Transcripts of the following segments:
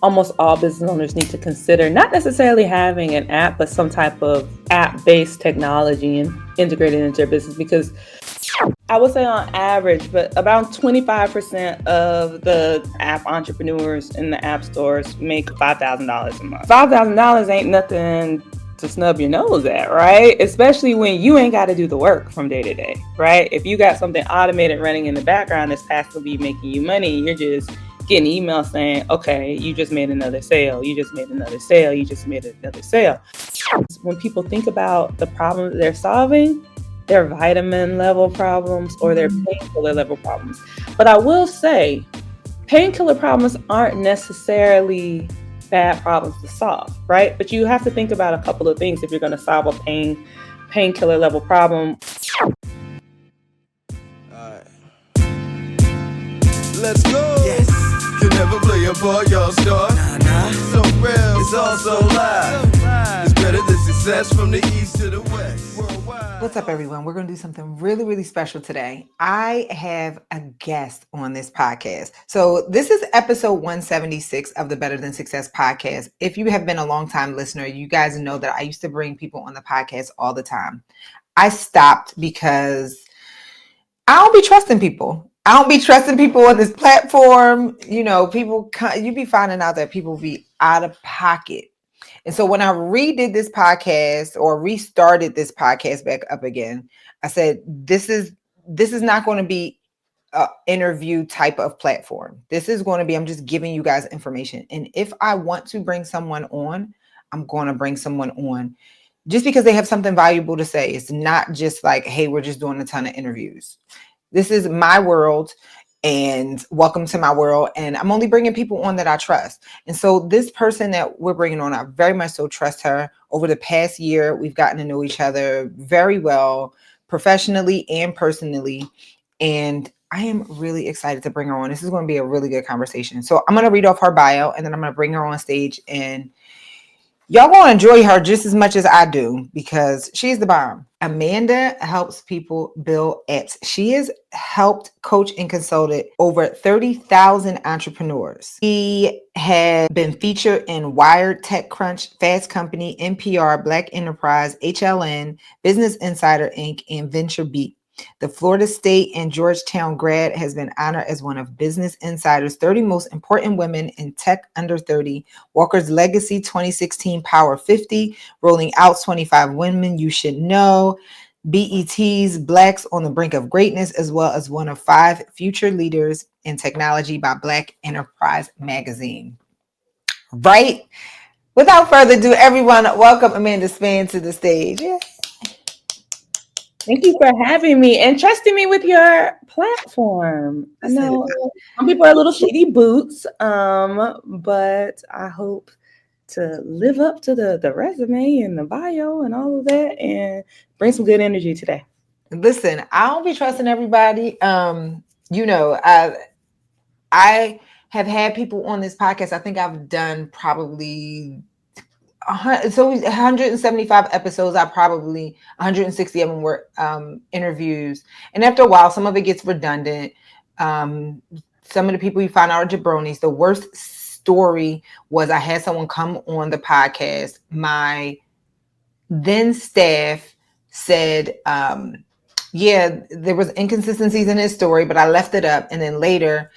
almost all business owners need to consider not necessarily having an app, but some type of app-based technology and integrated into their business, because I would say on average, but about 25% of the app entrepreneurs in the app stores make $5,000 a month. $5,000 ain't nothing to snub your nose at, right? Especially when you ain't got to do the work from day to day, right? If you got something automated running in the background that's passively making you money, you're just getting emails saying, okay, you just made another sale, you just made another sale, you just made another sale. When people think about the problems they're solving, their vitamin level problems or their painkiller level problems. But I will say, painkiller problems aren't necessarily bad problems to solve, right? But you have to think about a couple of things if you're going to solve a painkiller level problem. Alright. Let's go. Yes. Can never play a part, y'all star. Nah. So real, it's all so live. It's better than success from the east to the west. Worldwide. What's up, everyone? We're going to do something really, really special today. I have a guest on this podcast. So this is episode 176 of the Better Than Success podcast. If you have been a long time listener, you guys know that I used to bring people on the podcast all the time. I stopped because I don't be trusting people. I don't be trusting people on this platform. You know, you be finding out that people be out of pocket. And so when I redid this podcast or restarted this podcast back up again, I said, this is not going to be an interview type of platform. This is going to be, I'm just giving you guys information. And if I want to bring someone on, I'm going to bring someone on just because they have something valuable to say. It's not just like, hey, we're just doing a ton of interviews. This is my world, and welcome to my world. And I'm only bringing people on that I trust. And so this person that we're bringing on, I very much so trust her. Over the past year, we've gotten to know each other very well, professionally and personally. And I am really excited to bring her on. This is going to be a really good conversation. So I'm going to read off her bio, and then I'm going to bring her on stage, and y'all going to enjoy her just as much as I do because she's the bomb. Amanda helps people build apps. She has helped coach and consulted over 30,000 entrepreneurs. She has been featured in Wired, TechCrunch, Fast Company, NPR, Black Enterprise, HLN, Business Insider Inc., and VentureBeat. The Florida State and Georgetown grad has been honored as one of Business Insider's 30 most important women in tech under 30, Walker's Legacy 2016 Power 50, Rolling Out 25 Women You Should Know, BET's Blacks on the Brink of Greatness, as well as one of 5 future leaders in technology by Black Enterprise magazine. Right? Without further ado, everyone, welcome Amanda Spann to the stage. Yeah. Thank you for having me and trusting me with your platform. I know some people are little shady boots, but I hope to live up to the resume and the bio and all of that and bring some good energy today. Listen, I don't be trusting everybody. You know, I have had people on this podcast. I think I've done probably 175 episodes. 160 of them were interviews. And after a while, some of it gets redundant. Some of the people you find out are jabronis. The worst story was I had someone come on the podcast. My then staff said, yeah, there was inconsistencies in his story, but I left it up. And then later,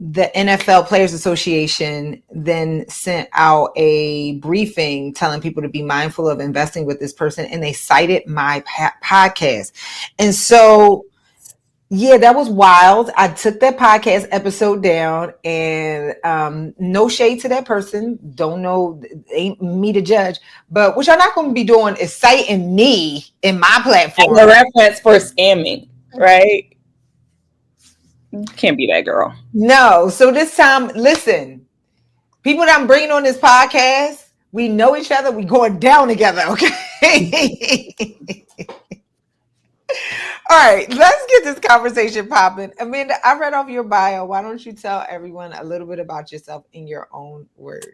the NFL Players Association then sent out a briefing telling people to be mindful of investing with this person, and they cited my podcast. And so, yeah, that was wild. I took that podcast episode down, and no shade to that person. Don't know, ain't me to judge. But what y'all not going to be doing is citing me in my platform. And the reference for scamming, right? Can't be that girl. No. So this time, listen, people that I'm bringing on this podcast, we know each other. We going down together. Okay. All right. Let's get this conversation popping. Amanda, I read off your bio. Why don't you tell everyone a little bit about yourself in your own words?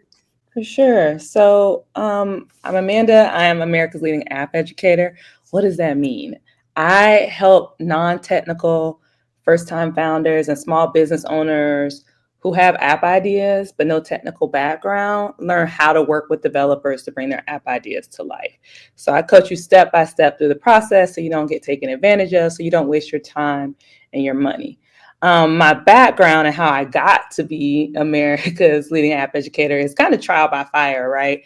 For sure. So I'm Amanda. I am America's leading app educator. What does that mean? I help non-technical first-time founders and small business owners who have app ideas but no technical background learn how to work with developers to bring their app ideas to life. So I coach you step by step through the process so you don't get taken advantage of, so you don't waste your time and your money. My background and how I got to be America's leading app educator is kind of trial by fire, right?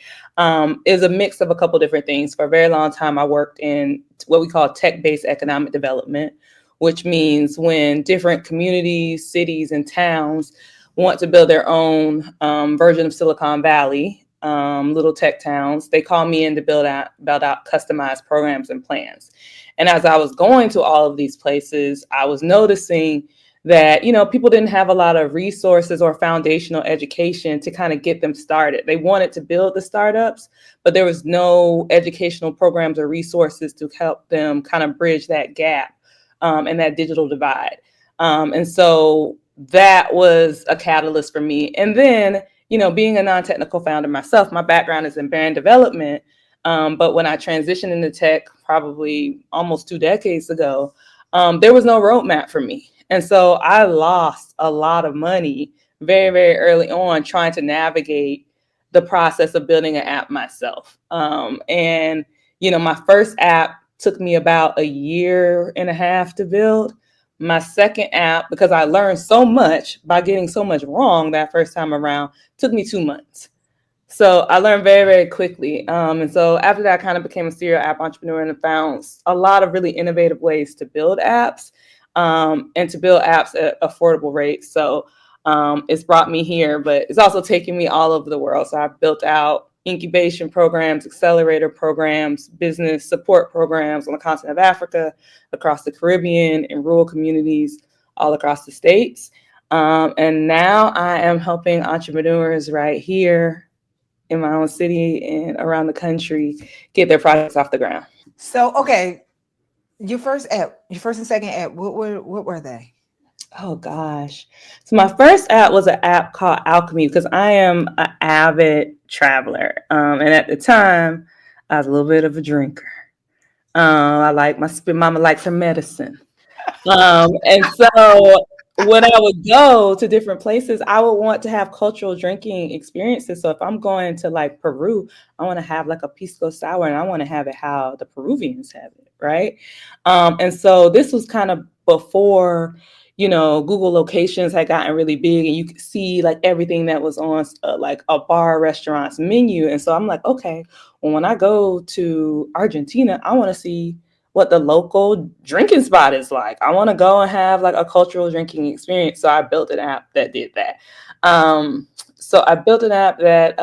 Is a mix of a couple different things. For a very long time, I worked in what we call tech-based economic development, which means when different communities, cities, and towns want to build their own version of Silicon Valley, little tech towns, they call me in to build out customized programs and plans. And as I was going to all of these places, I was noticing that, people didn't have a lot of resources or foundational education to kind of get them started. They wanted to build the startups, but there was no educational programs or resources to help them kind of bridge that gap and that digital divide. And so that was a catalyst for me. And then, being a non-technical founder myself, my background is in brand development. But when I transitioned into tech probably almost 2 decades ago, there was no roadmap for me. And so I lost a lot of money very, very early on trying to navigate the process of building an app myself. My first app took me about 1.5 years to build. My second app, because I learned so much by getting so much wrong that first time around, took me 2 months. So I learned very, very quickly. And so after that, I kind of became a serial app entrepreneur and found a lot of really innovative ways to build apps and to build apps at affordable rates. So it's brought me here, but it's also taken me all over the world. So I've built out incubation programs, accelerator programs, business support programs on the continent of Africa, across the Caribbean, in rural communities all across the states. And now I am helping entrepreneurs right here in my own city and around the country get their projects off the ground. So, okay, your first and second app, what were they? Oh gosh. So my first app was an app called Alchemy because I am an avid traveler. And at the time, I was a little bit of a drinker. I like my mama likes her medicine. And so when I would go to different places, I would want to have cultural drinking experiences. So if I'm going to like Peru, I want to have like a pisco sour and I want to have it how the Peruvians have it, right? And so this was kind of before, Google locations had gotten really big and you could see like everything that was on like a bar restaurant's menu. And so I'm like, okay, well, when I go to Argentina, I want to see what the local drinking spot is like. I want to go and have like a cultural drinking experience. So I built an app that did that. So I built an app that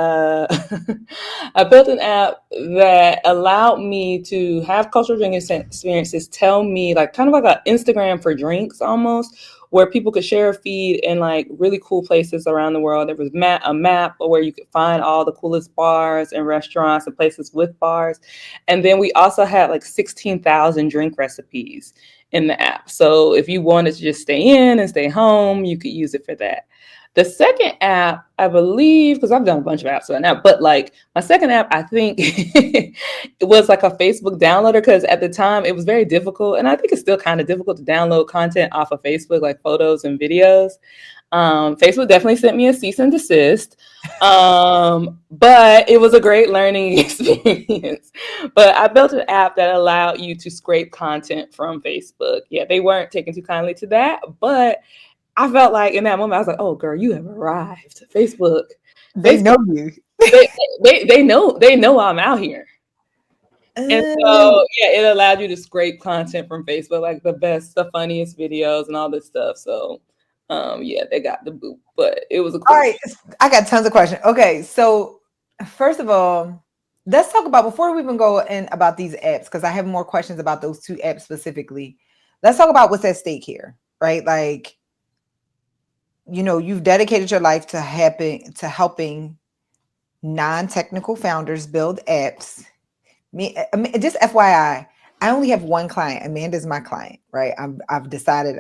allowed me to have cultural drinking experiences. Tell me like kind of like an Instagram for drinks almost, where people could share a feed in like really cool places around the world. There was a map where you could find all the coolest bars and restaurants and places with bars. And then we also had like 16,000 drink recipes in the app. So if you wanted to just stay in and stay home, you could use it for that. The second app, I believe, because I've done a bunch of apps right now, but like my second app, I think it was like a Facebook downloader because at the time it was very difficult. And I think it's still kind of difficult to download content off of Facebook, like photos and videos. Facebook definitely sent me a cease and desist. But it was a great learning experience. But I built an app that allowed you to scrape content from Facebook. Yeah, they weren't taking too kindly to that, but I felt like in that moment, I was like, oh, girl, you have arrived. Facebook. They know you. They know I'm out here. And so, yeah, it allowed you to scrape content from Facebook, like the best, the funniest videos and all this stuff. So, yeah, they got the boot, but it was a cool. All right, I got tons of questions. Okay, so first of all, let's talk about before we even go in about these apps, because I have more questions about those 2 apps specifically. Let's talk about what's at stake here, right? Like, you've dedicated your life to helping non-technical founders build apps. Just FYI, I only have one client. Amanda's my client, right? I've decided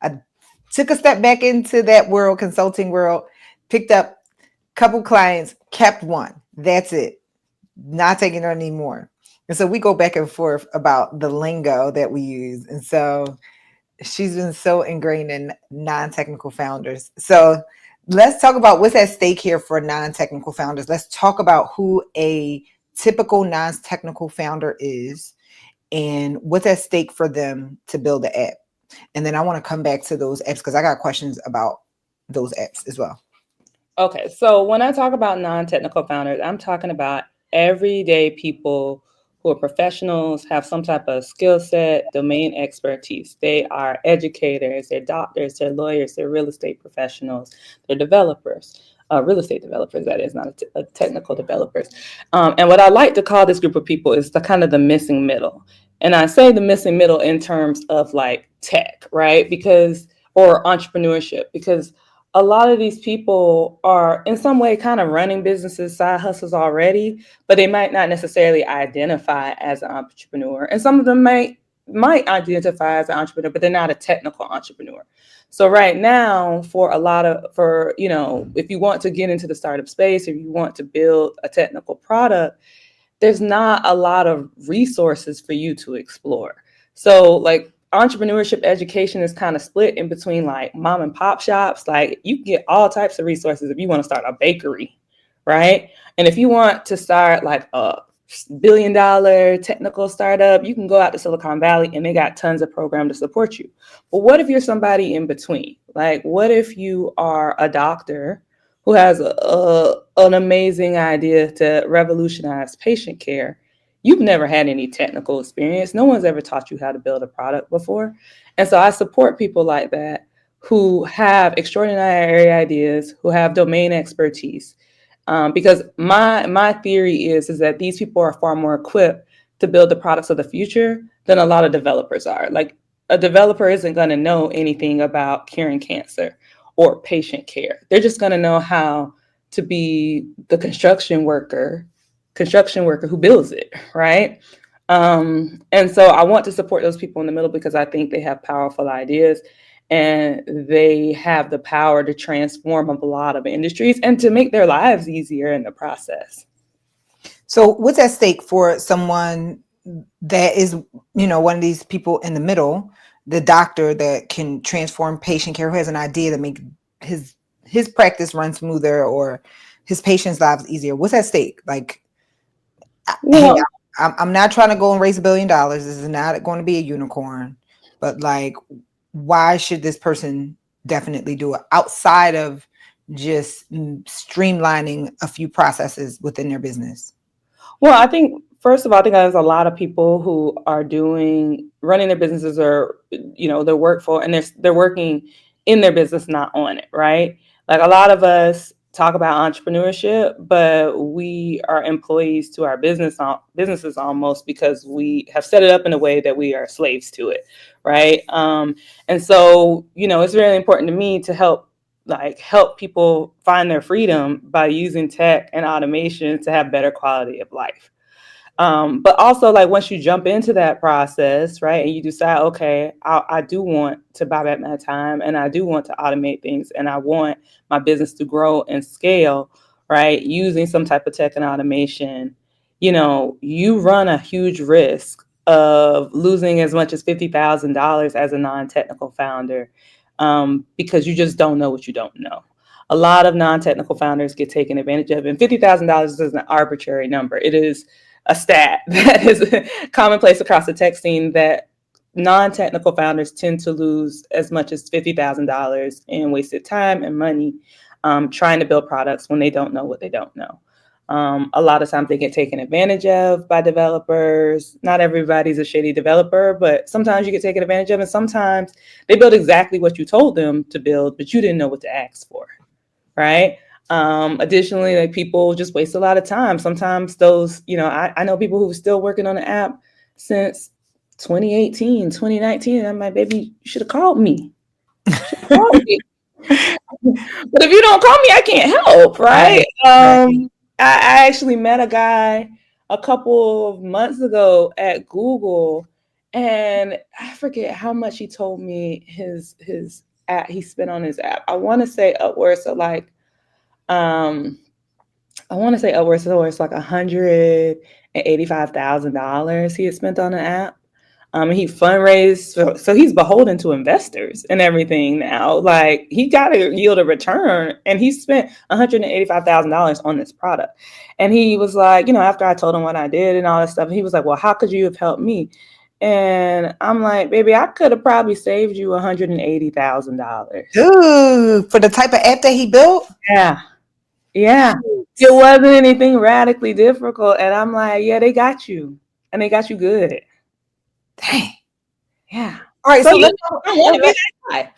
I took a step back into that world, consulting world, picked up a couple clients, kept one. That's it. Not taking on anymore. And so we go back and forth about the lingo that we use. And so She's been so ingrained in non-technical founders. So let's talk about what's at stake here for non-technical founders. Let's talk about who a typical non-technical founder is and what's at stake for them to build an app. And then I want to come back to those apps because I got questions about those apps as well. Okay, so when I talk about non-technical founders, I'm talking about everyday people who are professionals, have some type of skill set, domain expertise. They are educators, they're doctors, they're lawyers, they're real estate professionals, they're developers, real estate developers, that is, not a technical developers. And what I like to call this group of people is the kind of the missing middle. And I say the missing middle in terms of like tech, right? Because, or entrepreneurship, because a lot of these people are in some way kind of running businesses, side hustles already, but they might not necessarily identify as an entrepreneur. And some of them might identify as an entrepreneur, but they're not a technical entrepreneur. So right now, if you want to get into the startup space, if you want to build a technical product, there's not a lot of resources for you to explore. So like entrepreneurship education is kind of split in between like mom and pop shops. Like you can get all types of resources if you want to start a bakery, right? And if you want to start like a billion-dollar technical startup, you can go out to Silicon Valley and they got tons of programs to support you. But what if you're somebody in between? Like what if you are a doctor who has an amazing idea to revolutionize patient care? You've never had any technical experience. No one's ever taught you how to build a product before. And so I support people like that who have extraordinary ideas, who have domain expertise. Because my theory is that these people are far more equipped to build the products of the future than a lot of developers are. Like a developer isn't going to know anything about curing cancer or patient care. They're just going to know how to be the construction worker who builds it, right? And so I want to support those people in the middle because I think they have powerful ideas and they have the power to transform a lot of industries and to make their lives easier in the process. So what's at stake for someone that is, one of these people in the middle, the doctor that can transform patient care, who has an idea to make his practice run smoother or his patients' lives easier? What's at stake? Like, hey, I'm not trying to go and raise $1 billion. This is not going to be a unicorn, but like, why should this person definitely do it outside of just streamlining a few processes within their business? Well, I think first of all, I think there's a lot of people who are running their businesses or their workforce, and they're working in their business, not on it, right? Like a lot of us talk about entrepreneurship, but we are employees to our businesses almost because we have set it up in a way that we are slaves to it, right? And so it's really important to me to help people find their freedom by using tech and automation to have better quality of life. But also, like once you jump into that process, right, and you decide, okay, I do want to buy back my time, and I do want to automate things, and I want my business to grow and scale, right, using some type of tech and automation, you run a huge risk of losing as much as $50,000 as a non-technical founder, because you just don't know what you don't know. A lot of non-technical founders get taken advantage of, and $50,000 is an arbitrary number. It is a stat that is commonplace across the tech scene, that non-technical founders tend to lose as much as $50,000 in wasted time and money trying to build products when they don't know what they don't know. A lot of times they get taken advantage of by developers. Not everybody's a shady developer, but sometimes you get taken advantage of, and sometimes they build exactly what you told them to build, but you didn't know what to ask for, right? Additionally, like people just waste a lot of time. Sometimes those, I know people who are still working on the app since 2018, 2019. And I'm like, baby, you should have called me. Called me. But if you don't call me, I can't help, right? Right. I actually met a guy a couple of months ago at Google, and I forget how much he told me his app he spent on his app. I want to say upwards of like like $185,000 he had spent on an app. He fundraised, so he's beholden to investors and everything now. Like he got to yield a return, and he spent $185,000 on this product. And he was like, after I told him what I did and all that stuff, he was like, "Well, how could you have helped me?" And I'm like, "Baby, I could have probably saved you $180,000." Ooh, for the type of app that he built? Yeah, yeah. It wasn't anything radically difficult, and I'm like, "Yeah, they got you, and they got you good." Dang. Yeah. All right, So so I want to be that guy.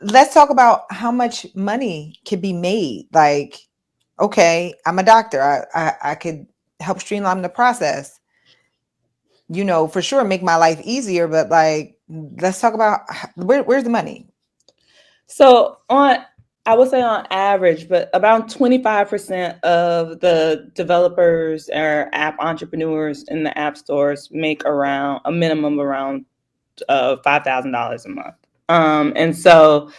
let's talk about how much money can be made. Like, okay, I'm a doctor. I could help streamline the process. For sure make my life easier, but like, let's talk about where's the money? So I would say on average, but about 25% of the developers or app entrepreneurs in the app stores make around a minimum around $5,000 a month. And so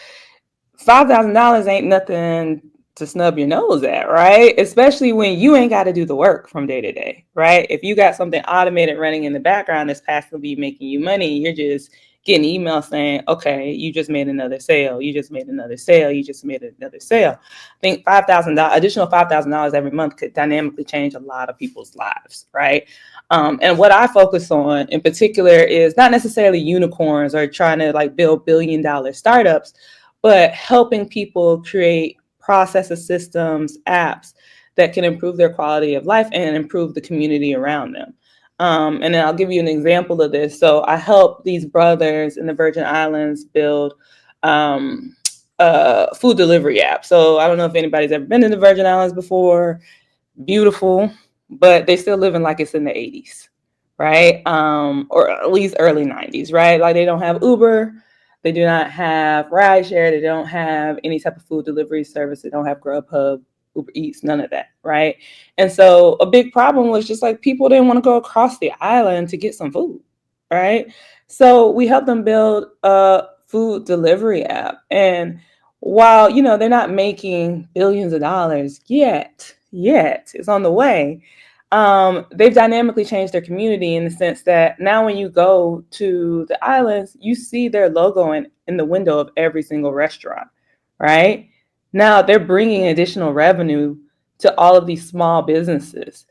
$5,000 ain't nothing to snub your nose at, right? Especially when you ain't got to do the work from day to day, right? If you got something automated running in the background that's passively making you money, you're just getting emails saying, okay, you just made another sale, you just made another sale, you just made another sale. I think additional $5,000 every month could dynamically change a lot of people's lives, right? And what I focus on in particular is not necessarily unicorns or trying to like build $1 billion startups, but helping people create processes, systems, apps that can improve their quality of life and improve the community around them. And then I'll give you an example of this. So I helped these brothers in the Virgin Islands build a food delivery app. So I don't know if anybody's ever been to the Virgin Islands before. Beautiful, but they still living like it's in the 80s, right? Or at least early 90s, right? Like they don't have Uber. They do not have rideshare. They don't have any type of food delivery service. They don't have Grubhub, Uber Eats, none of that, right? And so a big problem was just like people didn't want to go across the island to get some food, right? So we helped them build a food delivery app. And while, they're not making billions of dollars yet, it's on the way. They've dynamically changed their community in the sense that now when you go to the islands, you see their logo in the window of every single restaurant, right? Now they're bringing additional revenue to all of these small businesses.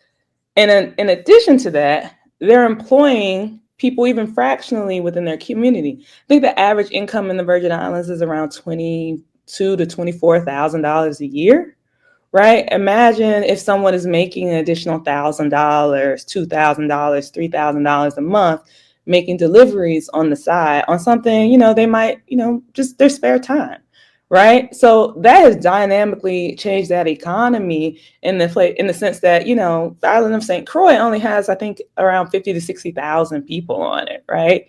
And in addition to that, they're employing people even fractionally within their community. I think the average income in the Virgin Islands is around $22,000 to $24,000 a year. Right? Imagine if someone is making an additional $1,000, $2,000, $3,000 a month, making deliveries on the side on something, they might, just their spare time. Right. So that has dynamically changed that economy in the sense that, the island of St. Croix only has, I think, around 50 to 60,000 people on it. Right.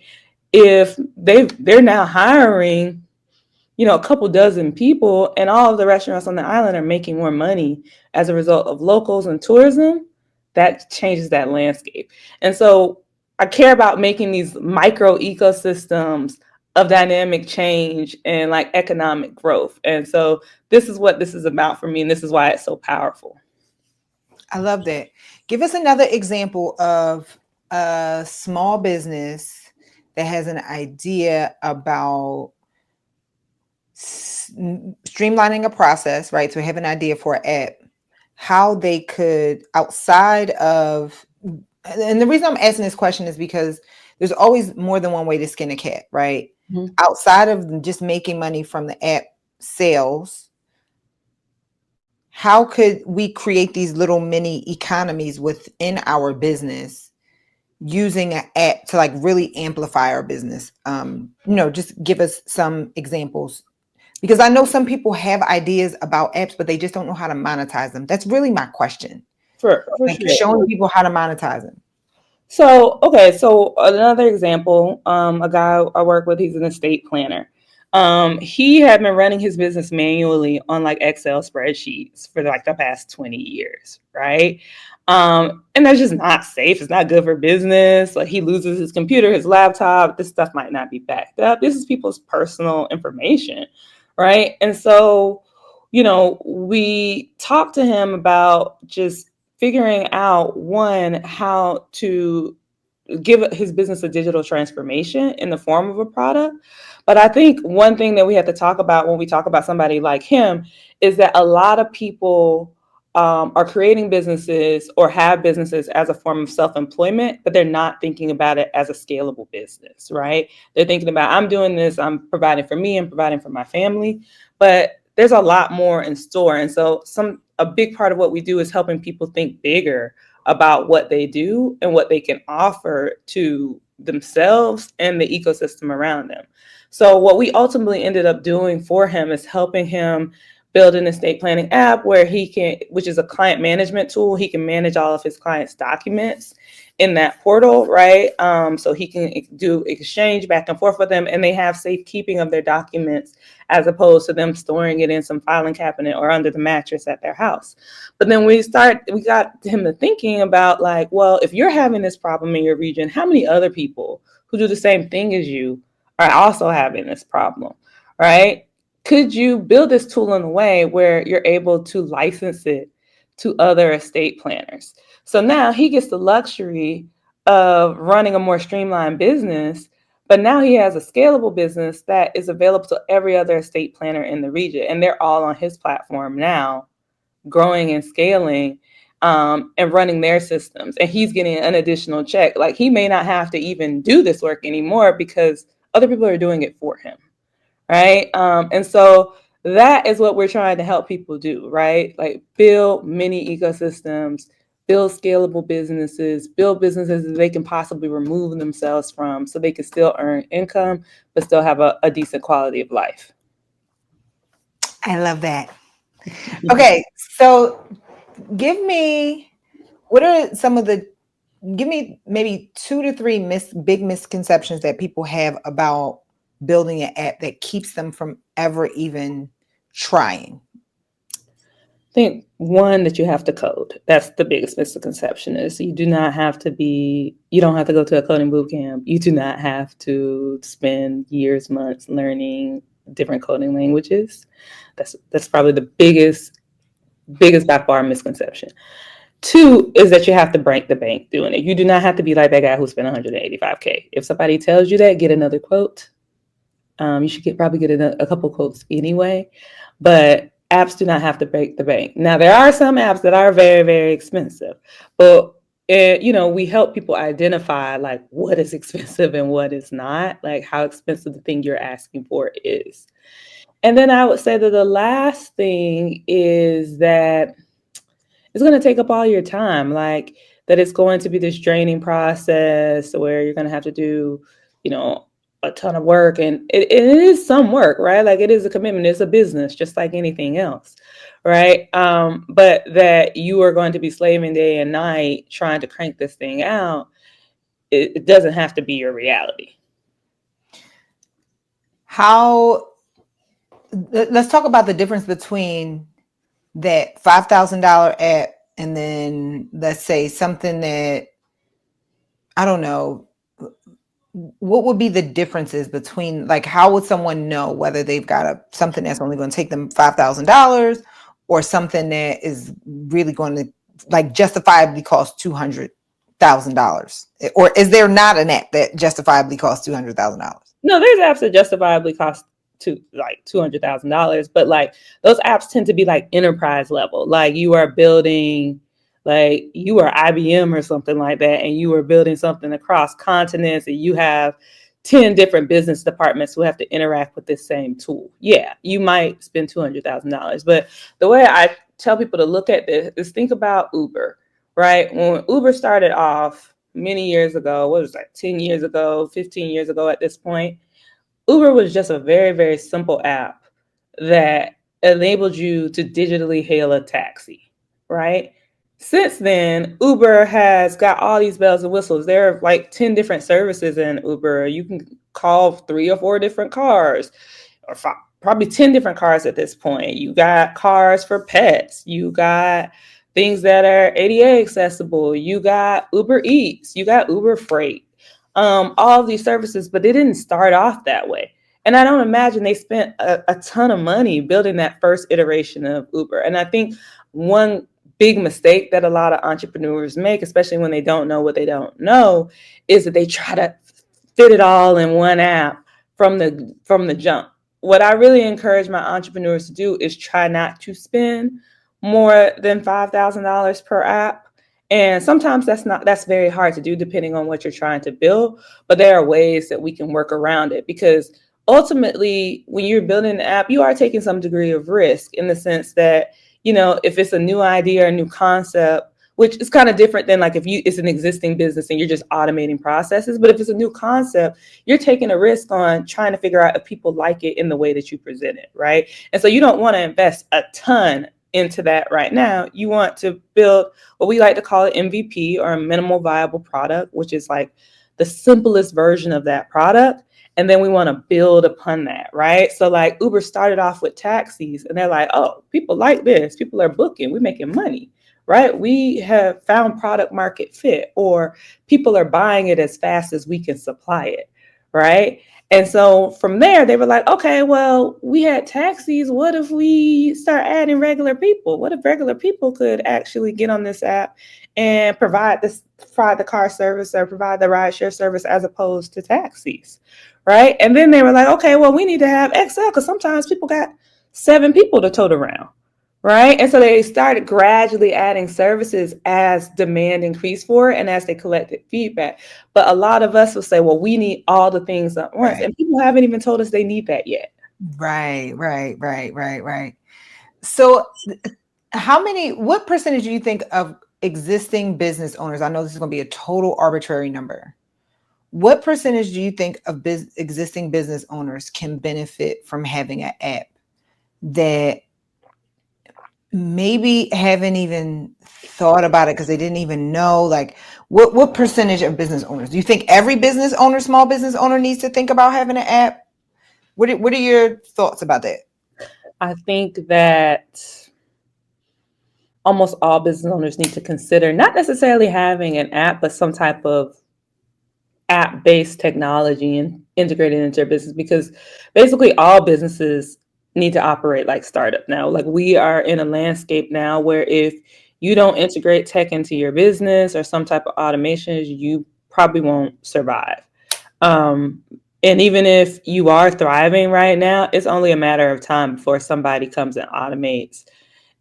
If they're now hiring a couple dozen people, and all of the restaurants on the island are making more money as a result of locals and tourism, that changes that landscape. And so I care about making these micro ecosystems of dynamic change and like economic growth. And so this is what this is about for me, and this is why it's so powerful. I love that. Give us another example of a small business that has an idea about streamlining a process, right? So have an idea for an app, how they could outside of, and the reason I'm asking this question is because there's always more than one way to skin a cat, right? Mm-hmm. Outside of just making money from the app sales, how could we create these little mini economies within our business using an app to like really amplify our business? Just give us some examples, because I know some people have ideas about apps, but they just don't know how to monetize them. That's really my question. For like sure. Showing people how to monetize them. So another example, a guy I work with, he's an estate planner. He had been running his business manually on like Excel spreadsheets for like the past 20 years, right? And that's just not safe. It's not good for business. Like he loses his computer, his laptop. This stuff might not be backed up. This is people's personal information, right? And so, we talked to him about just figuring out, one, how to give his business a digital transformation in the form of a product. But I think one thing that we have to talk about when we talk about somebody like him is that a lot of people are creating businesses or have businesses as a form of self-employment, but they're not thinking about it as a scalable business, right? They're thinking about, I'm doing this, I'm providing for me and providing for my family, but there's a lot more in store. And so a big part of what we do is helping people think bigger about what they do and what they can offer to themselves and the ecosystem around them. So what we ultimately ended up doing for him is helping him build an estate planning app where which is a client management tool. He can manage all of his clients' documents in that portal, right? So he can do exchange back and forth with them, and they have safekeeping of their documents as opposed to them storing it in some filing cabinet or under the mattress at their house. But then we got him to thinking about like, well, if you're having this problem in your region, how many other people who do the same thing as you are also having this problem, right? Could you build this tool in a way where you're able to license it to other estate planners? So now he gets the luxury of running a more streamlined business, but now he has a scalable business that is available to every other estate planner in the region. And they're all on his platform now, growing and scaling and running their systems. And he's getting an additional check. Like he may not have to even do this work anymore because other people are doing it for him. Right. And so that is what we're trying to help people do, right? Like build mini ecosystems, build scalable businesses, build businesses that they can possibly remove themselves from so they can still earn income, but still have a decent quality of life. I love that. Okay. So give me maybe 2 to 3 big misconceptions that people have about building an app that keeps them from ever even trying. I think one, that you have to code. That's the biggest misconception is you don't have to go to a coding boot camp. You do not have to spend years, months learning different coding languages. That's probably the biggest by far misconception. 2 is that you have to break the bank doing it. You do not have to be like that guy who spent $185K. If somebody tells you that, get another quote. You should probably get a couple quotes anyway, but apps do not have to break the bank. Now, there are some apps that are very, very expensive, but we help people identify like what is expensive and what is not, like how expensive the thing you're asking for is. And then I would say that the last thing is that it's going to take up all your time, like that it's going to be this draining process where you're going to have to do, a ton of work. And it is some work, right? Like it is a commitment. It's a business, just like anything else, right? But that you are going to be slaving day and night trying to crank this thing out, it doesn't have to be your reality. Let's talk about the difference between that $5,000 app and then let's say something that, I don't know, what would be the differences between, like, how would someone know whether they've got something that's only going to take them $5,000 or something that is really going to like justifiably cost $200,000? Or is there not an app that justifiably costs $200,000? No, there's apps that justifiably cost $200,000, but like those apps tend to be like enterprise level. Like you are building, like you are IBM or something like that, and you are building something across continents, and you have 10 different business departments who have to interact with this same tool. Yeah, you might spend $200,000, but the way I tell people to look at this is think about Uber, right? When Uber started off many years ago, what was that, 10 years ago, 15 years ago at this point, Uber was just a very, very simple app that enabled you to digitally hail a taxi, right? Since then, Uber has got all these bells and whistles. There are like 10 different services in Uber. You can call 3 or 4 different cars, or probably 10 different cars at this point. You got cars for pets. You got things that are ADA accessible. You got Uber Eats. You got Uber Freight. All of these services, but they didn't start off that way. And I don't imagine they spent a ton of money building that first iteration of Uber. And I think one big mistake that a lot of entrepreneurs make, especially when they don't know what they don't know, is that they try to fit it all in one app from the jump. What I really encourage my entrepreneurs to do is try not to spend more than $5,000 per app. And sometimes that's very hard to do depending on what you're trying to build, but there are ways that we can work around it, because ultimately when you're building an app, you are taking some degree of risk in the sense that, if it's a new idea or a new concept, which is kind of different than like if it's an existing business and you're just automating processes. But if it's a new concept, you're taking a risk on trying to figure out if people like it in the way that you present it, right? And so you don't want to invest a ton into that right now. You want to build what we like to call an MVP, or a minimal viable product, which is like the simplest version of that product. And then we want to build upon that, right? So like Uber started off with taxis and they're like, oh, people like this. People are booking. We're making money, right? We have found product market fit, or people are buying it as fast as we can supply it, right? And so from there, they were like, okay, well, we had taxis. What if we start adding regular people? What if regular people could actually get on this app and provide the car service or provide the rideshare service as opposed to taxis, right? And then they were like, okay, well, we need to have XL because sometimes people got 7 people to tote around, right? And so they started gradually adding services as demand increased for it and as they collected feedback. But a lot of us will say, well, we need all the things at once. Right. And people haven't even told us they need that yet. Right. So what percentage do you think of existing business owners? I know this is going to be a total arbitrary number. What percentage do you think of existing business owners can benefit from having an app that maybe haven't even thought about it because they didn't even know? Like, what percentage of business owners do you think every business owner, small business owner, needs to think about having an app? What are your thoughts about that? I think that almost all business owners need to consider not necessarily having an app, but some type of app-based technology and integrated into their business, because basically all businesses need to operate like startup now. Like, we are in a landscape now where if you don't integrate tech into your business or some type of automations, you probably won't survive. And even if you are thriving right now, it's only a matter of time before somebody comes and automates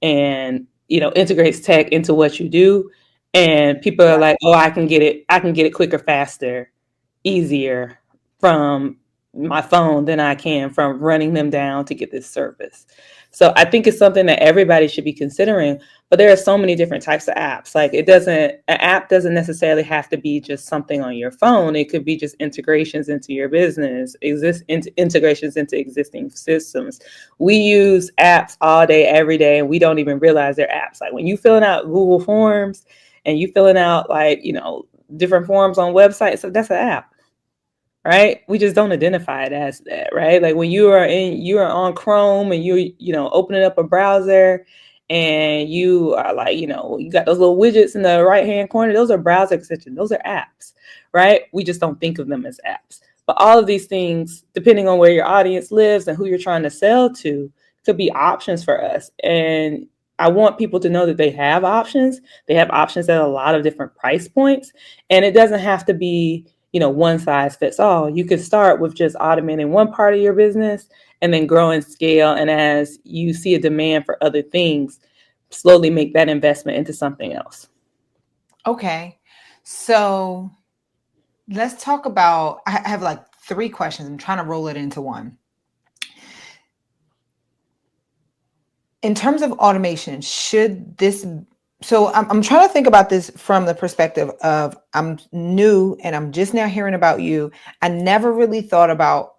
and integrates tech into what you do, and people are like, oh, I can get it quicker, faster, easier from my phone than I can from running them down to get this service. So I think it's something that everybody should be considering. But there are so many different types of apps. Like, an app doesn't necessarily have to be just something on your phone. It could be just integrations into your business, integrations into existing systems. We use apps all day, every day, and we don't even realize they're apps. Like, when you filling out Google Forms and you filling out different forms on websites, so that's an app. Right? We just don't identify it as that, right? Like, when you are on Chrome and you opening up a browser and you are like, you got those little widgets in the right-hand corner, those are browser extensions, those are apps, right? We just don't think of them as apps. But all of these things, depending on where your audience lives and who you're trying to sell to, could be options for us. And I want people to know that they have options. They have options at a lot of different price points. And it doesn't have to be one size fits all. You could start with just automating one part of your business and then grow and scale. And as you see a demand for other things, slowly make that investment into something else. Okay. So let's talk about, I have like 3 questions. I'm trying to roll it into one. In terms of automation, so I'm trying to think about this from the perspective of, I'm new and I'm just now hearing about you. I never really thought about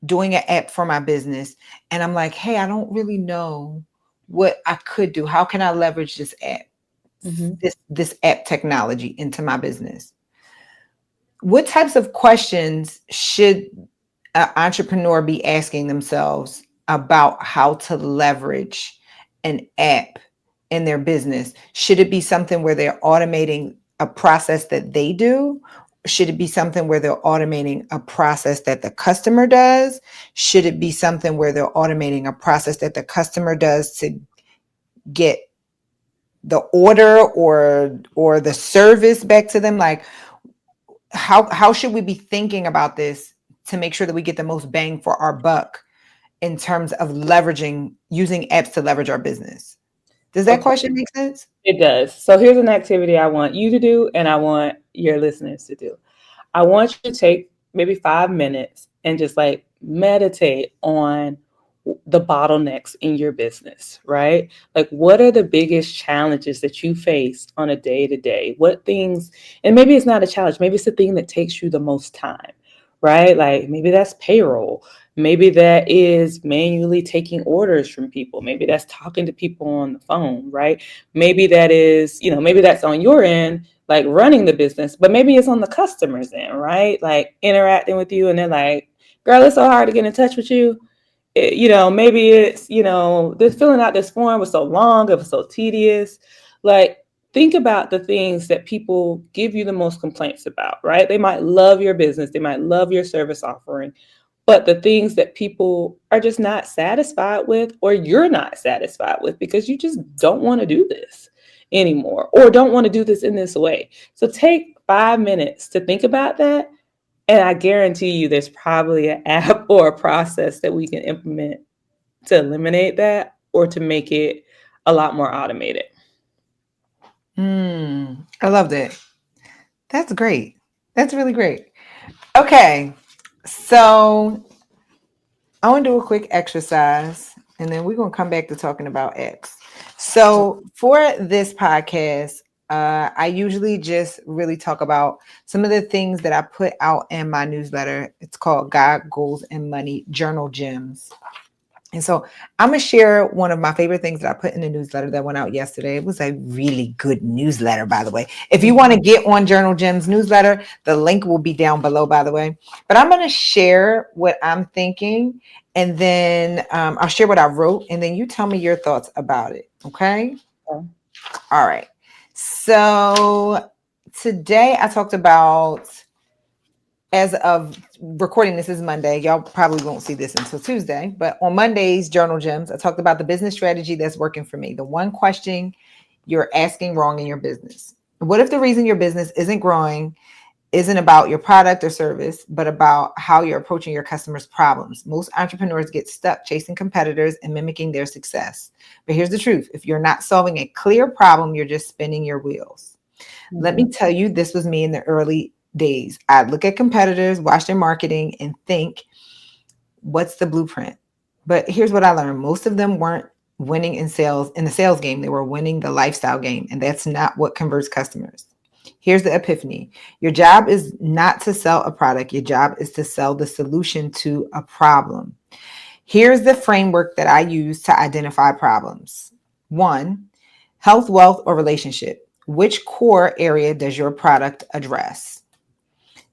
doing an app for my business. And I'm like, hey, I don't really know what I could do. How can I leverage this app, this app technology into my business? What types of questions should an entrepreneur be asking themselves about how to leverage an app in their business? Should it be something where they're automating a process that they do? Should it be something where they're automating a process that the customer does? Should it be something where they're automating a process that the customer does to get the order or the service back to them? Like, how should we be thinking about this to make sure that we get the most bang for our buck in terms of leveraging using apps to leverage our business? Does that Okay, question make sense? it does. So here's an activity I want you to do, and I want your listeners to do. I want you to take maybe 5 minutes and just like meditate on the bottlenecks in your business, right? Like, what are the biggest challenges that you face on a day to day? What things, and maybe it's not a challenge, maybe it's the thing that takes you the most time, right? Like, maybe that's payroll. Maybe that is manually taking orders from people. Maybe that's talking to people on the phone, right? Maybe that is, maybe that's on your end, like running the business, but maybe it's on the customer's end, right? Like interacting with you and they're like, girl, it's so hard to get in touch with you. Maybe it's, this filling out this form was so long, it was so tedious. Like, think about the things that people give you the most complaints about, right? They might love your business, they might love your service offering, but the things that people are just not satisfied with, or you're not satisfied with because you just don't want to do this anymore, or don't want to do this in this way. So take 5 minutes to think about that. And I guarantee you there's probably an app or a process that we can implement to eliminate that or to make it a lot more automated. I love that. That's great. That's really great. Okay. So I want to do a quick exercise and then we're going to come back to talking about apps. So for this podcast, I usually just really talk about some of the things that I put out in my newsletter. It's called God, Goals, and Money Journal Gems. And so I'm going to share one of my favorite things that I put in the newsletter that went out yesterday. It was a really good newsletter, by the way. If you want to get on Journal Gems newsletter, the link will be down below, by the way. But I'm going to share what I'm thinking, and then I'll share what I wrote, and then you tell me your thoughts about it. Okay? Okay. All right. So today I talked about, as of recording, this is Monday. Y'all probably won't see this until Tuesday, but on Monday's Journal Gems, I talked about the business strategy that's working for me. The one question you're asking wrong in your business. What if the reason your business isn't growing isn't about your product or service, but about how you're approaching your customers' problems? Most entrepreneurs get stuck chasing competitors and mimicking their success. But here's the truth. If you're not solving a clear problem, you're just spinning your wheels. Let me tell you, this was me in the early days. I'd look at competitors, watch their marketing, and think, what's the blueprint? But here's what I learned. Most of them weren't winning in the sales game. They were winning the lifestyle game. And that's not what converts customers. Here's the epiphany. Your job is not to sell a product. Your job is to sell the solution to a problem. Here's the framework that I use to identify problems. 1, health, wealth, or relationship. Which core area does your product address?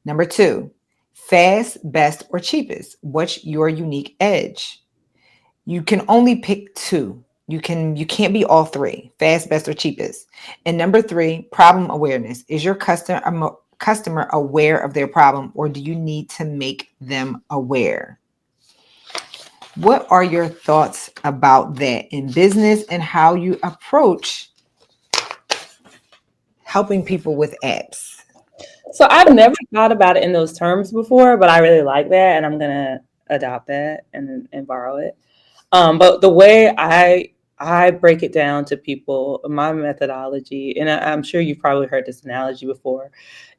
Number 2, fast, best, or cheapest. What's your unique edge? You can only pick 2. You can't be all 3, fast, best, or cheapest. And number 3, problem awareness. Is your customer aware of their problem, or do you need to make them aware? What are your thoughts about that in business and how you approach helping people with apps? So I've never thought about it in those terms before, but I really like that, and I'm gonna adopt that and borrow it. But the way I break it down to people, my methodology, and I'm sure you've probably heard this analogy before,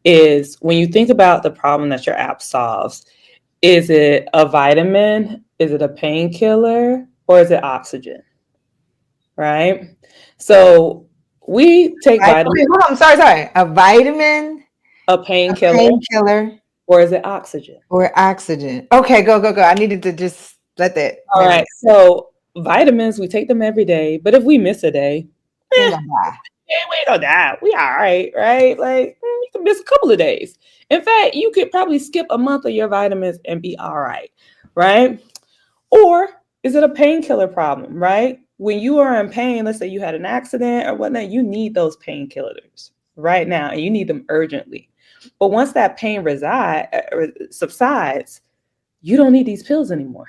is when you think about the problem that your app solves, is it a vitamin? Is it a painkiller? Or is it oxygen? Right? So we take vitamins, Hold on, sorry. A vitamin, a a painkiller, painkiller, or is it oxygen? or oxygen? Okay, go. I needed to just let that All marinate. right. So vitamins, we take them every day, but if we miss a day, We ain't gonna die. we ain't gonna die. We all right, right? Like you can miss a couple of days. In fact, you could probably skip a month of your vitamins and be all right, right? Or is it a painkiller problem, right? When you are in pain, let's say you had an accident or whatnot, you need those painkillers right now, and you need them urgently. But once that pain subsides, you don't need these pills anymore,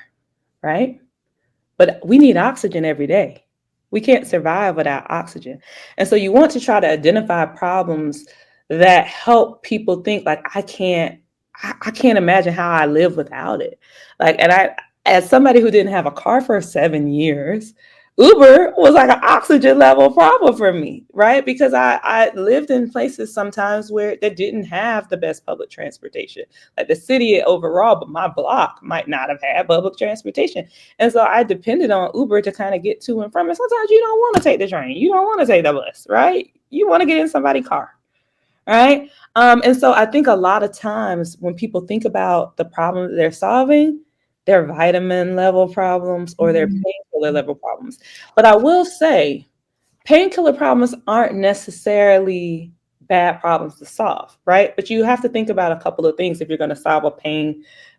right? But we need oxygen every day. We can't survive without oxygen. And so you want to try to identify problems that help people think like I can't imagine how I live without it. Like, and I, as somebody who didn't have a car for 7 years, Uber was like an oxygen level problem for me, right? Because I lived in places sometimes where they didn't have the best public transportation, like the city overall, but my block might not have had public transportation. And so I depended on Uber to kind of get to and from. And sometimes you don't want to take the train, you don't want to take the bus, right? You want to get in somebody's car, right? And so I think a lot of times when people think about the problem that they're solving, their vitamin level problems or their painkiller level problems. But I will say, painkiller problems aren't necessarily bad problems to solve, right? But you have to think about a couple of things if you're going to solve a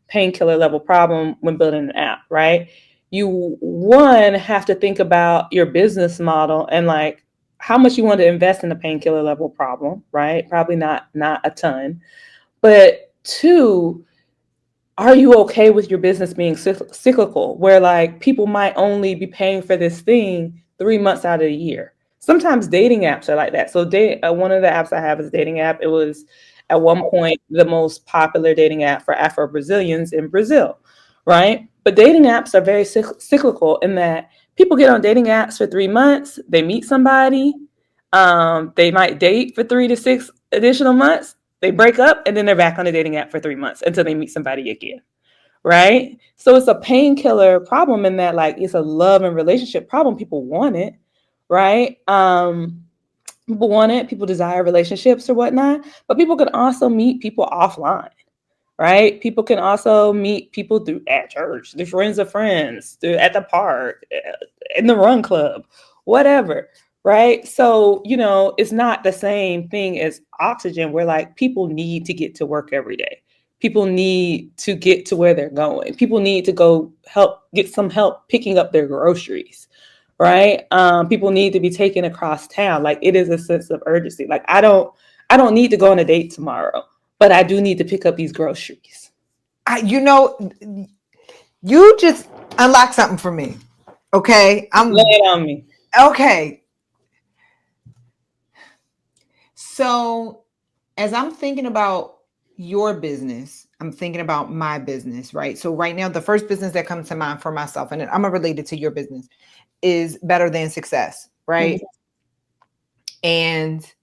painkiller level problem when building an app, right? You one have to think about your business model and like how much you want to invest in a painkiller level problem, right? Probably not a ton. But two, are you okay with your business being cyclical, where like people might only be paying for this thing 3 months out of the year? Sometimes dating apps are like that. So one of the apps I have is a dating app. It was at one point the most popular dating app for Afro Brazilians in Brazil, right? But dating apps are very cyclical in that people get on dating apps for 3 months, they meet somebody, they might date for 3 to 6 additional months, they break up, and then they're back on the dating app for 3 months until they meet somebody again, right? So it's a painkiller problem in that, like, it's a love and relationship problem. People want it, right? People want it. People desire relationships or whatnot, but people can also meet people offline, right? People can also meet people through at church, through friends of friends, through at the park, in the run club, whatever, right? So, it's not the same thing as oxygen where like people need to get to work every day. People need to get to where they're going. People need to go get some help picking up their groceries, right? People need to be taken across town. Like, it is a sense of urgency. Like, I don't need to go on a date tomorrow, but I do need to pick up these groceries. You just unlocked something for me. Okay. Lay it on me. Okay. So as I'm thinking about your business, I'm thinking about my business, right? So right now, the first business that comes to mind for myself, and I'm related to your business, is Better Than Success, right? Mm-hmm. And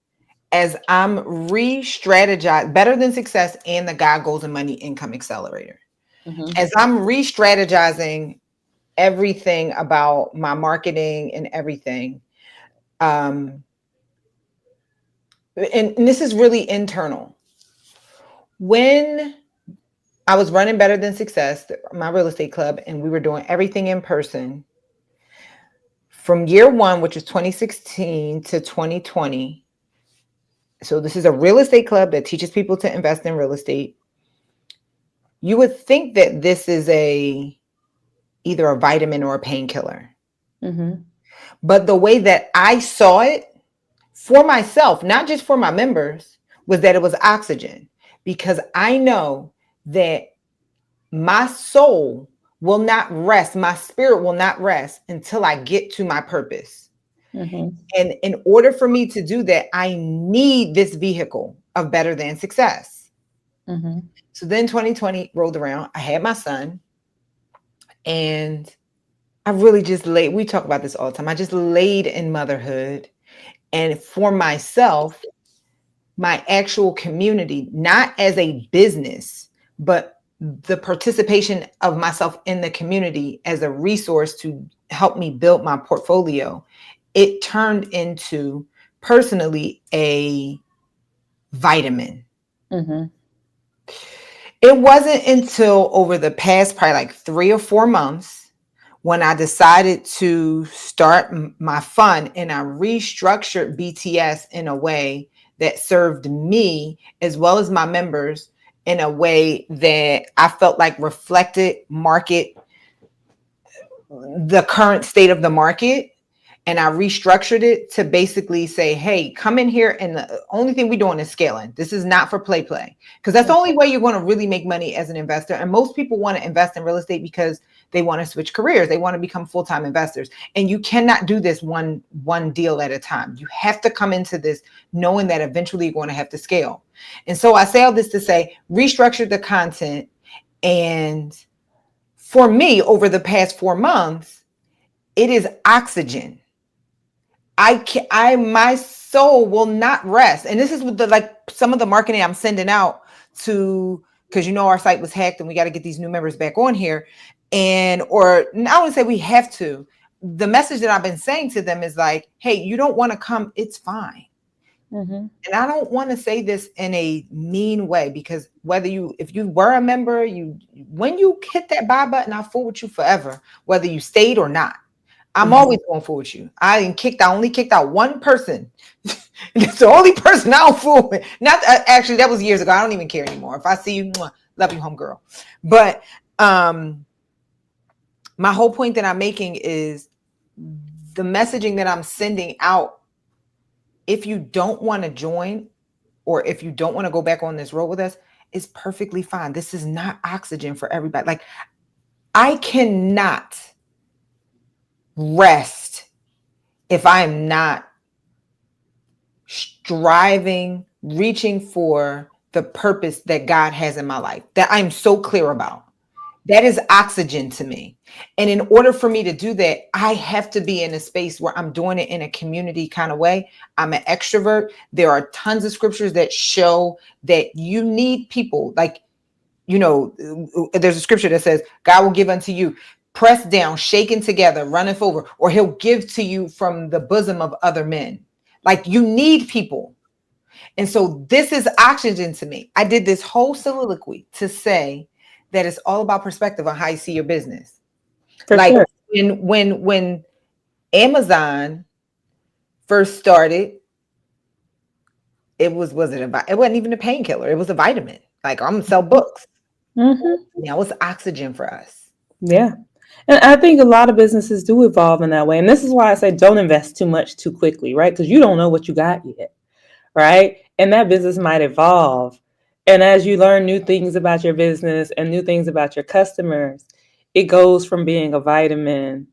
as I'm re-strategizing Better Than Success and the God Goals and Money Income Accelerator, mm-hmm. As I'm re-strategizing everything about my marketing and everything, and this is really internal. When I was running Better Than Success, my real estate club, and we were doing everything in person, from year one, which is 2016 to 2020. So this is a real estate club that teaches people to invest in real estate. You would think that this is either a vitamin or a painkiller. Mm-hmm. But the way that I saw it for myself, not just for my members, was that it was oxygen, because I know that my soul will not rest, my spirit will not rest until I get to my purpose. Mm-hmm. And in order for me to do that, I need this vehicle of Better Than Success. Mm-hmm. So then 2020 rolled around. I had my son, and I really just we talk about this all the time. I just laid in motherhood. And for myself, my actual community, not as a business, but the participation of myself in the community as a resource to help me build my portfolio, it turned into personally a vitamin. Mm-hmm. It wasn't until over the past probably like 3 or 4 months when I decided to start my fund, and I restructured BTS in a way that served me as well as my members in a way that I felt like reflected the current state of the market. and I restructured it to basically say, hey, come in here, and the only thing we're doing is scaling. This is not for play, because that's the only way you're going to really make money as an investor. And most people want to invest in real estate because they want to switch careers. They want to become full-time investors. And you cannot do this one deal at a time. You have to come into this knowing that eventually you're going to have to scale. And so I say all this to say, restructure the content. And for me, over the past 4 months, it is oxygen. My soul will not rest. And this is with some of the marketing I'm sending out to, because our site was hacked and we got to get these new members back on here. Or I wouldn't say we have to. The message that I've been saying to them is like, hey, you don't want to come, it's fine. Mm-hmm. And I don't want to say this in a mean way, because if you were a member, when you hit that buy button, I'll fool with you forever, whether you stayed or not. I'm always going to fool with you. I only kicked out one person. It's the only person I don't fool with. Not actually, that was years ago. I don't even care anymore. If I see you, love you, homegirl. But my whole point that I'm making is the messaging that I'm sending out. If you don't want to join, or if you don't want to go back on this road with us, is perfectly fine. This is not oxygen for everybody. Like, I cannot rest if I am not striving, reaching for the purpose that God has in my life, that I'm so clear about. That is oxygen to me. And in order for me to do that, I have to be in a space where I'm doing it in a community kind of way. I'm an extrovert. There are tons of scriptures that show that you need people. Like, there's a scripture that says, God will give unto you, pressed down, shaken together, runneth over, or he'll give to you from the bosom of other men. Like, you need people. And so this is oxygen to me. I did this whole soliloquy to say that it's all about perspective on how you see your business. For like sure. when Amazon first started, it wasn't even a painkiller. It was a vitamin. Like, I'm gonna sell books. Mm-hmm. Now it's oxygen for us. Yeah. And I think a lot of businesses do evolve in that way. And this is why I say don't invest too much too quickly, right? Because you don't know what you got yet, right? And that business might evolve. And as you learn new things about your business and new things about your customers, it goes from being a vitamin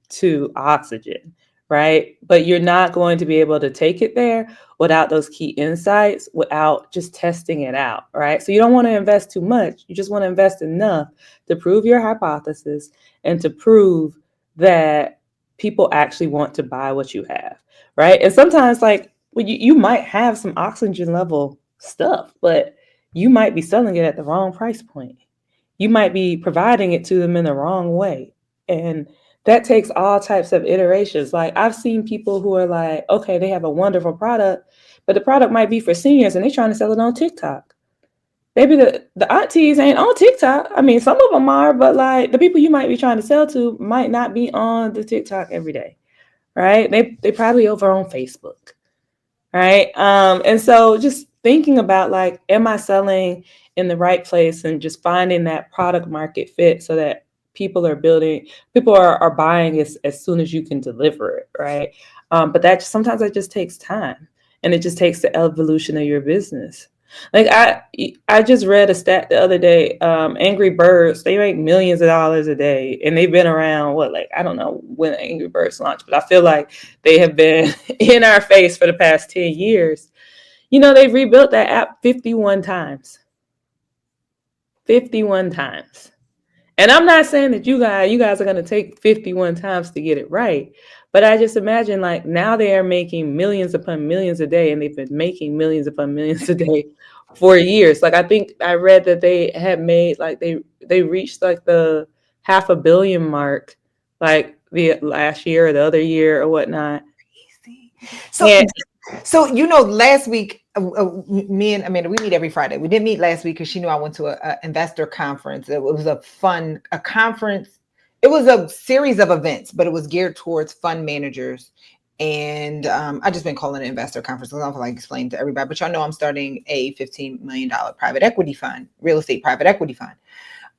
to oxygen, right? But you're not going to be able to take it there without those key insights, without just testing it out, right? So you don't want to invest too much. You just want to invest enough to prove your hypothesis and to prove that people actually want to buy what you have, right? And sometimes, like, you might have some oxygen level stuff, but you might be selling it at the wrong price point. You might be providing it to them in the wrong way. And that takes all types of iterations. Like, I've seen people who are like, okay, they have a wonderful product, but the product might be for seniors and they're trying to sell it on TikTok. Maybe the aunties ain't on TikTok. I mean, some of them are, but like the people you might be trying to sell to might not be on the TikTok every day, right? They probably over on Facebook, right? And so just thinking about, like, am I selling in the right place, and just finding that product market fit so that people are buying as soon as you can deliver it, right? But sometimes that just takes time, and it just takes the evolution of your business. Like, I just read a stat the other day. Angry Birds, they make millions of dollars a day, and they've been around, I don't know when Angry Birds launched, but I feel like they have been in our face for the past 10 years. They've rebuilt that app 51 times. 51 times. And I'm not saying that you guys are going to take 51 times to get it right. But I just imagine, like, now they are making millions upon millions a day, and they've been making millions upon millions a day for years. Like, I think I read that they had made, like, they reached like the $500 million mark, like the last year or the other year or whatnot. So last week, me and Amanda, we meet every Friday. We didn't meet last week because she knew I went to a investor conference. It was a conference. It was a series of events, but it was geared towards fund managers. And I just been calling it investor conference. I don't feel like explaining to everybody, but y'all know I'm starting a $15 million private equity fund, real estate private equity fund.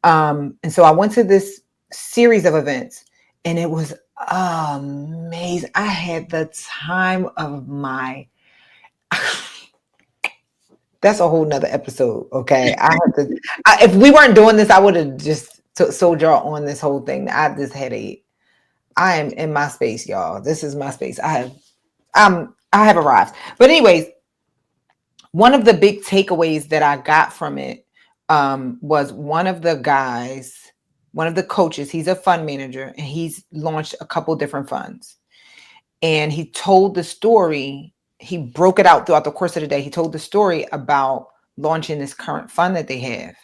And so I went to this series of events, and it was Amazing. I had the time of my that's a whole nother episode. Okay. If we weren't doing this, I would have just sold y'all on this whole thing. I just had I am in my space, y'all. This is my space. I have arrived. But anyways, one of the big takeaways that I got from it was one of the guys, one of the coaches, he's a fund manager and he's launched a couple different funds. And he told the story, he broke it out throughout the course of the day. He told the story about launching this current fund that they have.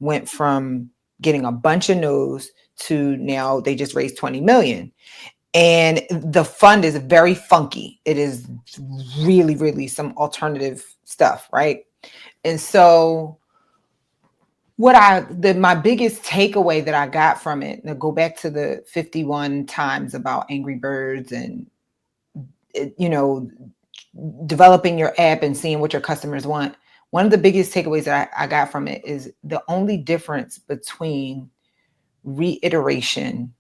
Went from getting a bunch of no's to now they just raised 20 million. And the fund is very funky. It is really, really some alternative stuff, right? And so my biggest takeaway that I got from it, now go back to the 51 times about Angry Birds and, you know, developing your app and seeing what your customers want. One of the biggest takeaways that I got from it is the only difference between reiteration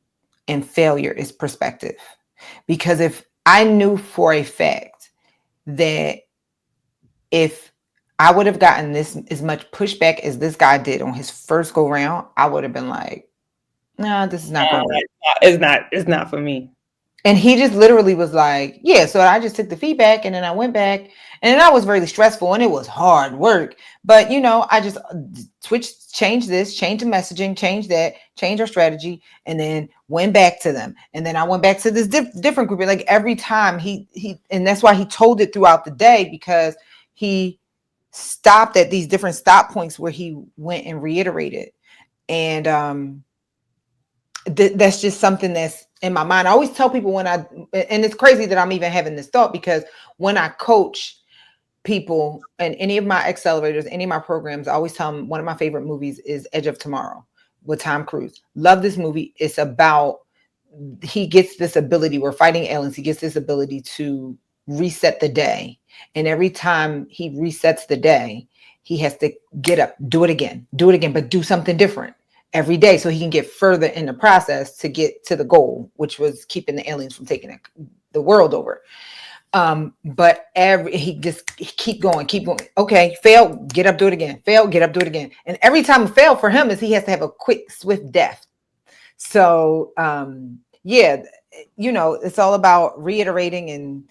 and failure is perspective. Because if I knew for a fact that if I would have gotten this as much pushback as this guy did on his first go round, I would have been like, nah, this is not going to work. It's not for me. And he just literally was like, yeah, so I just took the feedback and then I went back and that was really stressful and it was hard work. But, you know, I just changed this, change the messaging, change that, change our strategy, and then went back to them. And then I went back to this different group. Like every time and that's why he told it throughout the day, because he stopped at these different stop points where he went and reiterated. And that's just something that's in my mind. I always tell people and it's crazy that I'm even having this thought, because when I coach people in any of my accelerators, any of my programs, I always tell them one of my favorite movies is Edge of Tomorrow with Tom Cruise. Love this movie. It's about, he gets this ability, we're fighting aliens. He gets this ability to reset the day. And every time he resets the day, he has to get up, do it again, but do something different every day so he can get further in the process to get to the goal, which was keeping the aliens from taking the world over. But he keep going. Okay, fail, get up, do it again. Fail, get up, do it again. And every time fail for him is he has to have a quick, swift death. So yeah, you know, it's all about reiterating. And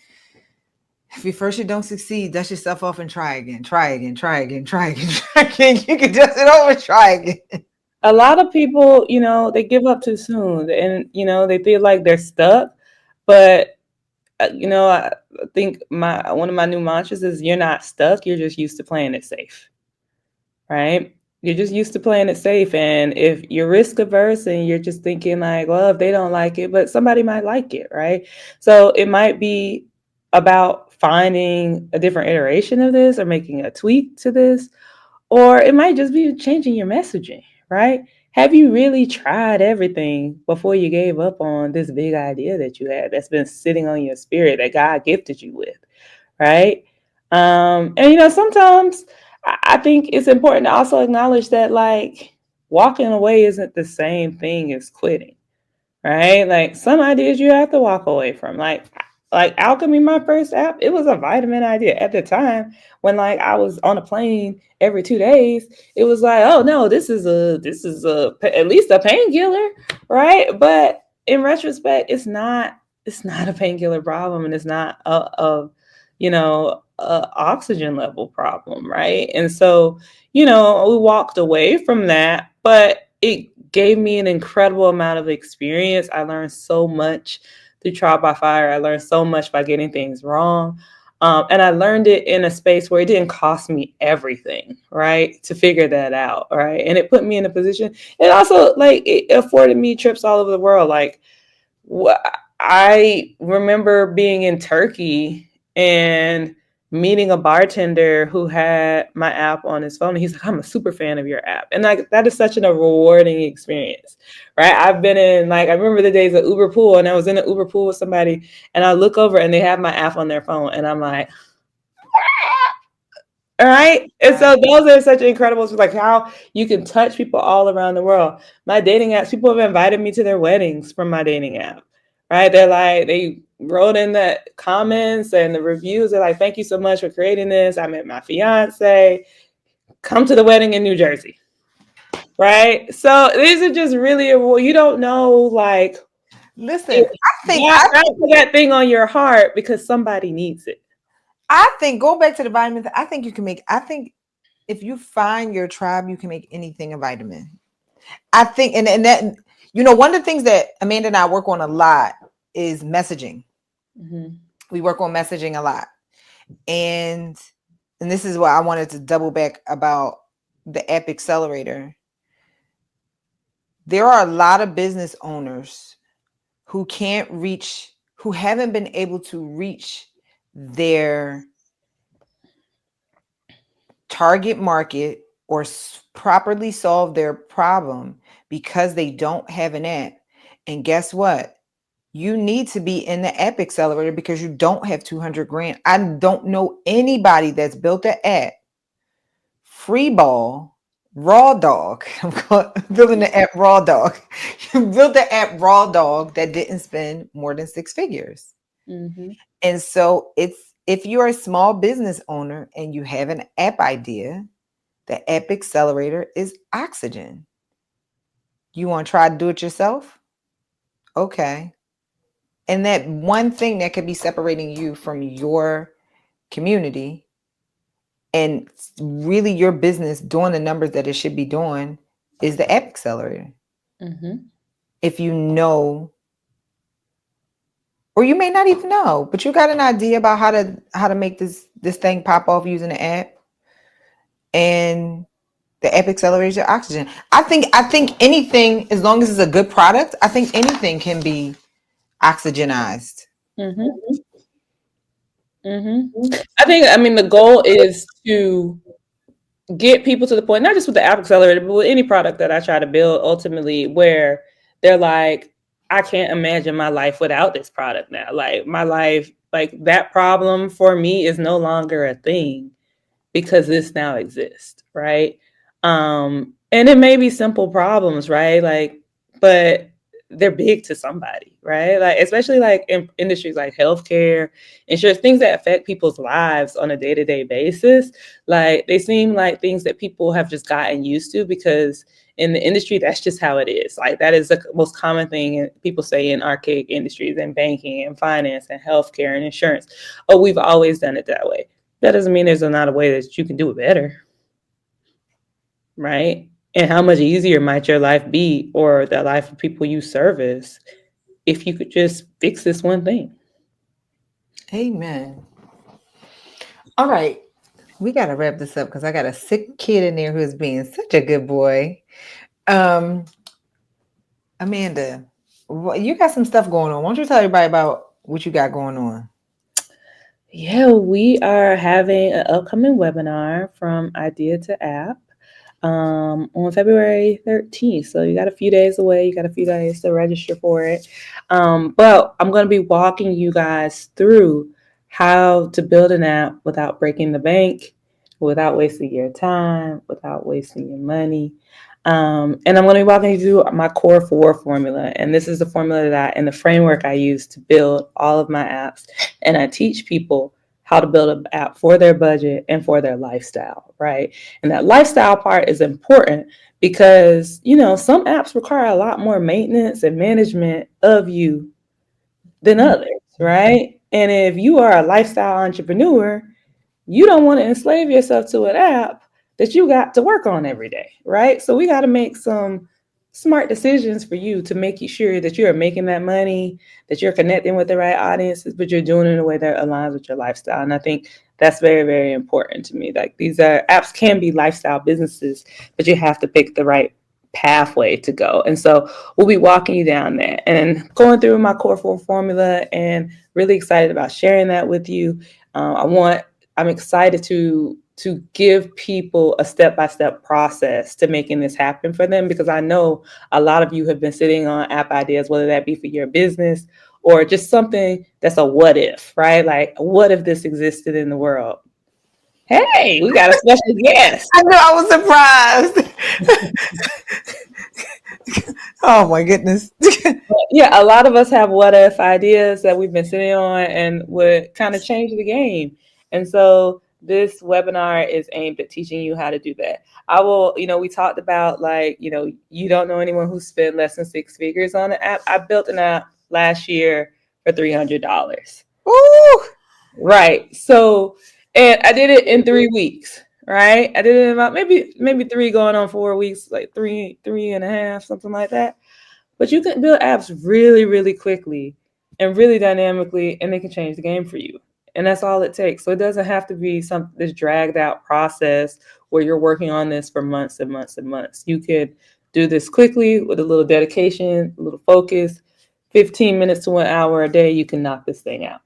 if you don't succeed, dust yourself off and try again. You can dust it over, try again. A lot of people, you know, they give up too soon and, you know, they feel like they're stuck. But, you know, I think one of my new mantras is you're not stuck. You're just used to playing it safe, right? You're just used to playing it safe. And if you're risk averse and you're just thinking like, well, if they don't like it, but somebody might like it, right? So it might be about finding a different iteration of this or making a tweak to this, or it might just be changing your messaging, right? Have you really tried everything before you gave up on this big idea that you had that's been sitting on your spirit that God gifted you with, right? And you know, sometimes I think it's important to also acknowledge that like walking away isn't the same thing as quitting, right? Like some ideas you have to walk away from. Like alchemy, my first app, it was a vitamin idea at the time when like I was on a plane every 2 days. It was like, oh no, this is at least a painkiller, right? But in retrospect, it's not a painkiller problem, and it's not a you know a oxygen level problem, right? And so you know we walked away from that, but it gave me an incredible amount of experience. I learned so much through trial by fire. I learned so much by getting things wrong. And I learned it in a space where it didn't cost me everything, right? To figure that out, right? And it put me in a position. It also, like, it afforded me trips all over the world. Like, I remember being in Turkey and meeting a bartender who had my app on his phone. And he's like, I'm a super fan of your app. And like, that is such a rewarding experience, right? I've been in, like, I remember the days of Uber pool, and I was in an Uber pool with somebody and I look over and they have my app on their phone and I'm like, all right. And so those are such incredible, like how you can touch people all around the world. My dating apps, people have invited me to their weddings from my dating app, right? They're like, they wrote in the comments and the reviews. They're like, thank you so much for creating this. I met my fiance. Come to the wedding in New Jersey. Right. So these are just really, well, you don't know, like, Listen, God put that thing on your heart because somebody needs it. I think going back to the vitamin, I think if you find your tribe, you can make anything a vitamin. I think, and that, one of the things that Amanda and I work on a lot is messaging. Mm-hmm. We work on messaging a lot. And this is what I wanted to double back about the App Accelerator. There are a lot of business owners who haven't been able to reach their target market or properly solve their problem because they don't have an app. And guess what? You need to be in the App Accelerator because you don't have 200 grand. I don't know anybody that's built an app, Freeball, Raw Dog. I'm building the app Raw Dog. You built the app Raw Dog that didn't spend more than 6 figures. Mm-hmm. And so if you're a small business owner and you have an app idea, the App Accelerator is oxygen. You want to try to do it yourself? Okay. And that one thing that could be separating you from your community and really your business doing the numbers that it should be doing is the App Accelerator. Mm-hmm. If you know, or you may not even know, but you got an idea about how to make this thing pop off using the app, and the App Accelerator is your oxygen. I think anything, as long as it's a good product, I think anything can be oxygenized. Mm-hmm. Mm-hmm. I mean, the goal is to get people to the point, not just with the App Accelerator, but with any product that I try to build, ultimately, where they're like, I can't imagine my life without this product now. Like, my life, like, that problem for me is no longer a thing because this now exists, right? And it may be simple problems, right? Like, but they're big to somebody, right? Like, especially like in industries like healthcare, insurance, things that affect people's lives on a day-to-day basis. Like, they seem like things that people have just gotten used to because in the industry, that's just how it is. Like, that is the most common thing people say in archaic industries, and banking and finance and healthcare and insurance. Oh, we've always done it that way. That doesn't mean there's not a way that you can do it better, right? And how much easier might your life be, or the life of people you service, if you could just fix this one thing? Amen. All right. We got to wrap this up because I got a sick kid in there who's being such a good boy. Amanda, you got some stuff going on. Why don't you tell everybody about what you got going on? Yeah, we are having an upcoming webinar from idea to app on February 13th. So you got a few days away. You got a few days to register for it. But I'm going to be walking you guys through how to build an app without breaking the bank, without wasting your time, without wasting your money. And I'm going to be walking you through my core 4 formula. And this is the formula and the framework I use to build all of my apps. And I teach people how to build an app for their budget and for their lifestyle, right? And that lifestyle part is important because, some apps require a lot more maintenance and management of you than others, right? And if you are a lifestyle entrepreneur, you don't want to enslave yourself to an app that you got to work on every day, right? So we got to make some smart decisions for you to make sure that you're making that money, that you're connecting with the right audiences, but you're doing it in a way that aligns with your lifestyle. And I think that's very, very important to me. Like, these apps can be lifestyle businesses, but you have to pick the right pathway to go. And so we'll be walking you down that and going through my core 4 formula, and really excited about sharing that with you. I'm excited to give people a step-by-step process to making this happen for them, because I know a lot of you have been sitting on app ideas, whether that be for your business or just something that's a what if, right? Like, what if this existed in the world? Hey, we got a special guest. I know, I was surprised. Oh my goodness. Yeah, a lot of us have what if ideas that we've been sitting on and would kind of change the game. And so this webinar is aimed at teaching you how to do that. I will, we talked about like, you don't know anyone who spent less than 6 figures on an app. I built an app last year for $300. Ooh. Right. So, and I did it in 3 weeks. Right. I did it in about maybe 3 going on 4 weeks, like three and a half, something like that. But you can build apps really, really quickly and really dynamically, and they can change the game for you. And that's all it takes. So it doesn't have to be this dragged out process where you're working on this for months and months and months. You could do this quickly with a little dedication, a little focus, 15 minutes to 1 hour a day. You can knock this thing out.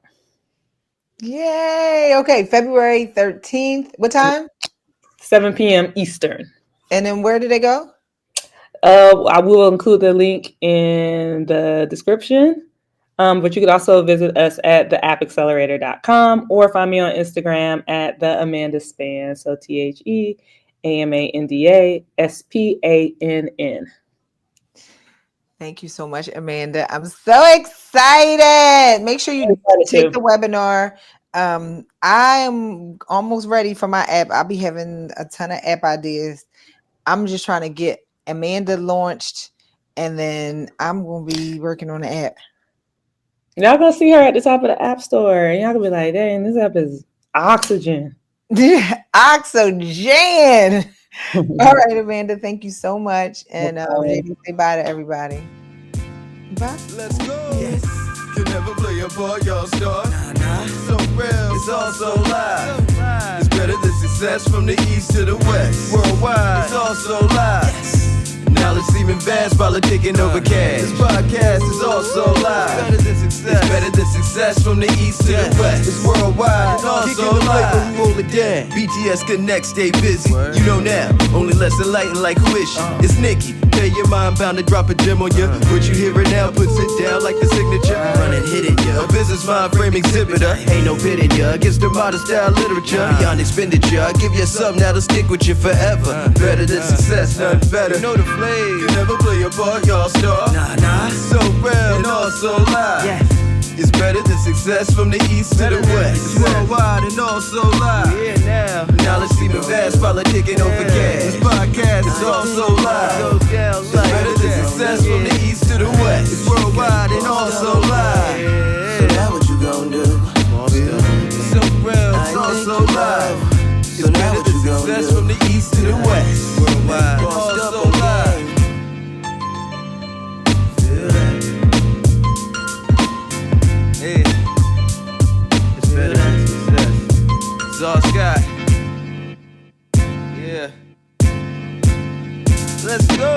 Yay. Okay. February 13th. What time? 7 p.m. Eastern. And then where did they go? I will include the link in the description. But you could also visit us at theappaccelerator.com or find me on Instagram at the Amanda Spann. So TheAmandaSpann. Thank you so much, Amanda. I'm so excited. Make sure you take the webinar. I am almost ready for my app. I'll be having a ton of app ideas. I'm just trying to get Amanda launched, and then I'm going to be working on the app. Y'all gonna see her at the top of the app store, and y'all gonna be like, dang, this app is oxygen. Oxygen. All right, Amanda, thank you so much. And maybe say bye to everybody. Bye. Let's go. Yes. Can never play a part, y'all star. So real, it's all so live. It's better than success from the east to the west. Worldwide, it's all so live. Yes. Knowledge seeming vast, politicking over cash. This podcast is also live. It's better than success from the east to the west. It's worldwide, it's also live. Roll it down. BTS Connect, stay busy. You know now, only less enlightened like who is she? It's Nikki. Pay your mind bound to drop a gem on you. But you hear it now, puts it down like the signature. Run and hit it, yeah. A business mind frame exhibitor. Ain't no pitting ya. Against the modern style literature. Beyond expenditure. I give you something that'll stick with you forever. Better than success, nothing better. You know the flavor. You never play a part, y'all star. So real and also live. Yeah. It's better than success from the east to the west. It's worldwide and also live. Yeah, now. Knowledge seeming vast, politicking over cash. This podcast is also live. It's better than success from the east to the west. It's worldwide and also live. So now what you gon' do? It's so real, it's also live. It's better than success from the east to the west. Worldwide and also live. Hey, it's better than success. It's all Scott. Yeah. Let's go.